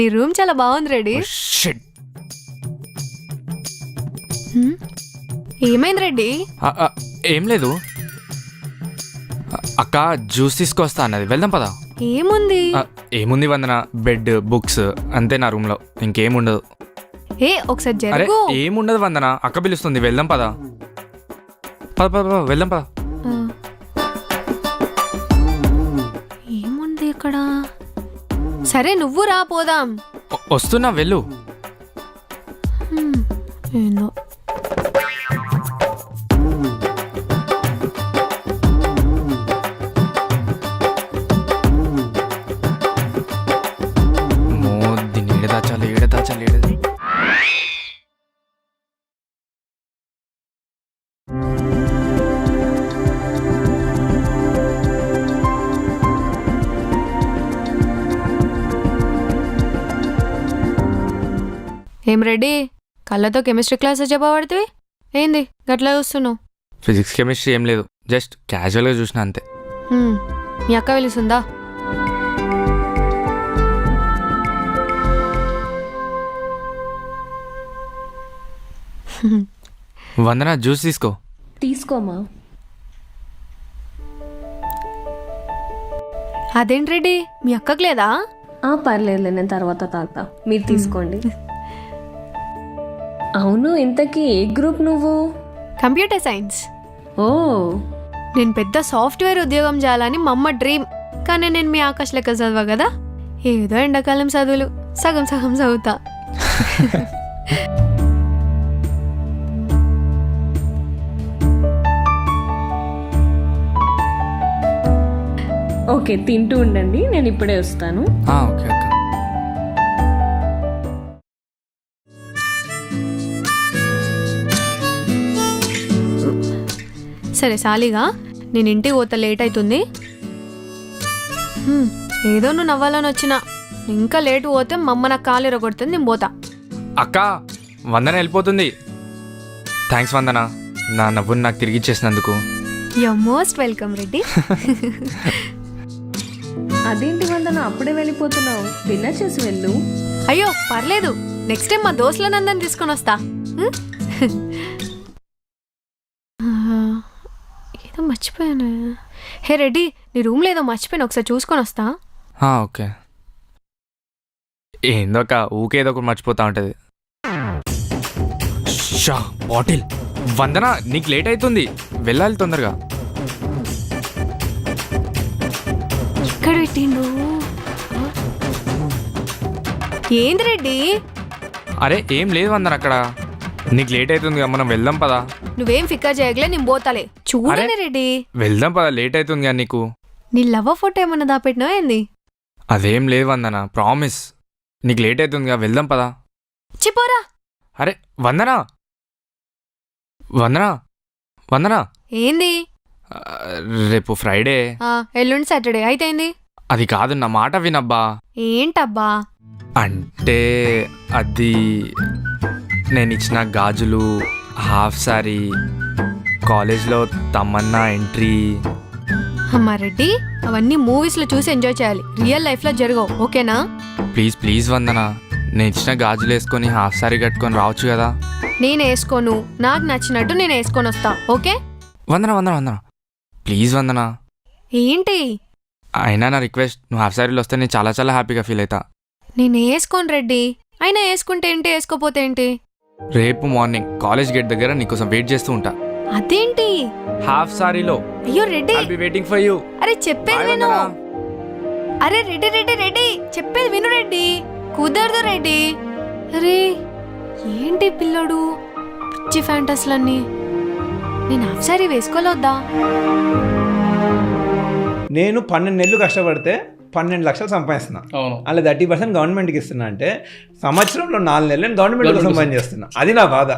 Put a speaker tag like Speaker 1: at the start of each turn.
Speaker 1: నీ రూమ్ చాలా బాగుంది రెడీ.
Speaker 2: షిట్.
Speaker 1: ఏమైంది రెడ్డి?
Speaker 2: ఏం లేదు అక్క, జ్యూస్ తీసుకొస్తా అన్నది, వెళ్దాం పదా.
Speaker 1: ఏముంది?
Speaker 2: ఏముంది వందన, బెడ్ బుక్స్ అంతే నా రూమ్ లో, ఇంకేముండదు.
Speaker 1: ఒకసారి
Speaker 2: అరే
Speaker 1: జరుగు.
Speaker 2: ఏముండదు వందన, అక్క పిలుస్తుంది, వెళ్దాం పదా. పద పద పద, వెళ్దాం పదా.
Speaker 1: ఏముంది ఇక్కడ? సరే నువ్వు రా, పోదాం.
Speaker 2: వస్తున్నా, వెళ్ళు.
Speaker 1: ఏందో
Speaker 2: దీన్ని ఏడ దాచాలి.
Speaker 1: ఏం రెడ్డి, కళ్ళతో కెమిస్ట్రీ క్లాస్ చెప్పబడితే ఏంది గట్లా చూస్తున్నావు?
Speaker 2: ఫిజిక్స్ కెమిస్ట్రీ ఏం లేదు, జస్ట్ క్యాజువల్గా చూసిన అంతే.
Speaker 1: మీ అక్క పిలుస్తుందా?
Speaker 2: వందన జ్యూస్
Speaker 3: తీసుకోమా.
Speaker 1: అదేంటి రెడ్డి, మీ అక్కకు లేదా?
Speaker 3: పర్లేదులే, నేను తర్వాత తాగుతా, మీరు తీసుకోండి. అవును, ఇంతకీ ఏ గ్రూప్ నువ్వు?
Speaker 1: Computer science.
Speaker 3: ఓ,
Speaker 1: నేను పెద్ద సాఫ్ట్వేర్ ఉద్యోగం చేయాలని మా అమ్మ డ్రీమ్. కానీ నేను మీ ఆకాశ్ లెక్క చదవా కదా, ఏదో ఎండాకాలం చదువులు సగం సగం చదువుతా.
Speaker 3: ఓకే, తింటూ ఉండండి, నేను ఇప్పుడే వస్తాను.
Speaker 2: ఓకే అక్క.
Speaker 1: సరే సాలిగా, నేను ఇంటికి పోతా, లేట్ అవుతుంది. ఏదో నువ్వు నవ్వాలని వచ్చినా, ఇంకా లేట్ పోతే మా అమ్మ నాకు కాలు ఎరగొడుతుంది, నేను పోతా.
Speaker 2: అక్క, వందన వెళ్ళిపోతుంది. థ్యాంక్స్ వందన, నా నవ్వుని నాకు తిరిగి ఇచ్చేసినందుకు.
Speaker 1: You most welcome Reddy.
Speaker 3: అదేంటి వందన, అప్పుడే వెళ్ళిపోతున్నావు? డిన్నర్ చేసి వెళ్ళు.
Speaker 1: అయ్యో పర్లేదు, నెక్స్ట్ టైం మా దోస్తులనందరిని తీసుకొని వస్తా. ఏదో మర్చిపోయాను. హే రెడ్డి, నీ రూమ్లో ఏదో మర్చిపోయాను, ఒకసారి చూసుకొని వస్తా.
Speaker 2: ఓకే. ఏందో అక్క, ఊకేదో ఒకటి మర్చిపోతా ఉంటుంది. బాటిల్. వందన, నీకు లేట్ అవుతుంది, వెళ్ళాలి తొందరగా.
Speaker 1: ఎక్కడ పెట్టిండు? ఏంది రెడ్డి?
Speaker 2: అరే ఏం లేదు వందన, అక్కడ నీకు లేట్ అవుతుంది, మనం వెళ్దాం పదా.
Speaker 1: నువ్వేం ఫిక్కర్ చేయగలే, నేను పోతాలే. చూడని రెడ్డి,
Speaker 2: వెళ్దాం పదా, లేట్ అవుతుంది కదా నీకు.
Speaker 1: నీ లవ్ ఫోటో ఏమన్నా దాపెట్టినా ఏంది?
Speaker 2: అదేం లేదు వందన, ప్రామిస్. నీకు లేట్ అవుతుంది కదా, వెళ్దాం పదా.
Speaker 1: చిపోరా.
Speaker 2: అరే వందన, వందన, వందన.
Speaker 1: ఏంది?
Speaker 2: రేపు ఫ్రైడే.
Speaker 1: ఎల్లుండి సాటర్డే అయితే ఏంది?
Speaker 2: అది కాదు, నా మాట వినబ్బా.
Speaker 1: ఏంటబ్బా?
Speaker 2: అంటే అది నేను ఇచ్చిన గాజులు, హాఫ్ సారీ, కాలేజ్లో తమన్నా ఎంట్రీ.
Speaker 1: అమ్మా రెడ్డి, అవన్నీ మూవీస్లో చూసి ఎంజాయ్ చేయాలి, రియల్ లైఫ్లో జరగవు, ఓకేనా?
Speaker 2: ప్లీజ్ ప్లీజ్ వందన, నేను ఇచ్చిన గాజులు వేసుకొని హాఫ్ సారీ కట్టుకొని రావచ్చు కదా.
Speaker 1: నేను వేసుకోను, నాకు నచ్చినట్టు నేను వేసుకొని వస్తా, okay?
Speaker 2: Vandana Vandana Vandana, please వందన.
Speaker 1: ఏంటి?
Speaker 2: అయినా నా రిక్వెస్ట్, నువ్వు హాఫ్ సారీలో వస్తే నేను చాలా చాలా హ్యాపీగా ఫీల్ అవుతా.
Speaker 1: నేను వేసుకోను రెడ్డి, అయినా వేసుకుంటే ఏంటి, వేసుకోపోతే ఏంటి?
Speaker 2: రేపు మార్నింగ్ కాలేజ్ గేట్ దగ్గర నీకోసం వెయిట్ చేస్తూ ఉంటా.
Speaker 1: అదేంటి?
Speaker 2: హాఫ్ సారీలో.
Speaker 1: అయ్యో Reddy,
Speaker 2: I'll be waiting for you.
Speaker 1: అరే చెప్పేది
Speaker 2: Bye,
Speaker 1: విను.
Speaker 2: వందన.
Speaker 1: అరే రెడ్డి రెడ్డి రెడ్డి, చెప్పేది విను రెడ్డి. కుదరదు రెడ్డి. అరే ఏంటి పిల్లడు, పిచ్చి ఫ్యాంటస్లన్నీ. నేను హాఫ్ సారీ వేసుకోలేదా?
Speaker 4: నేను 12 నెలలు కష్టపడితే 12 లక్షలు సంపాదిస్తున్నా. అలా 30% గవర్నమెంట్కి ఇస్తున్నా. అంటే సంవత్సరంలో 4 నెలలు నేను గవర్నమెంట్ కోసం పని చేస్తున్నా. అది నా బాధ.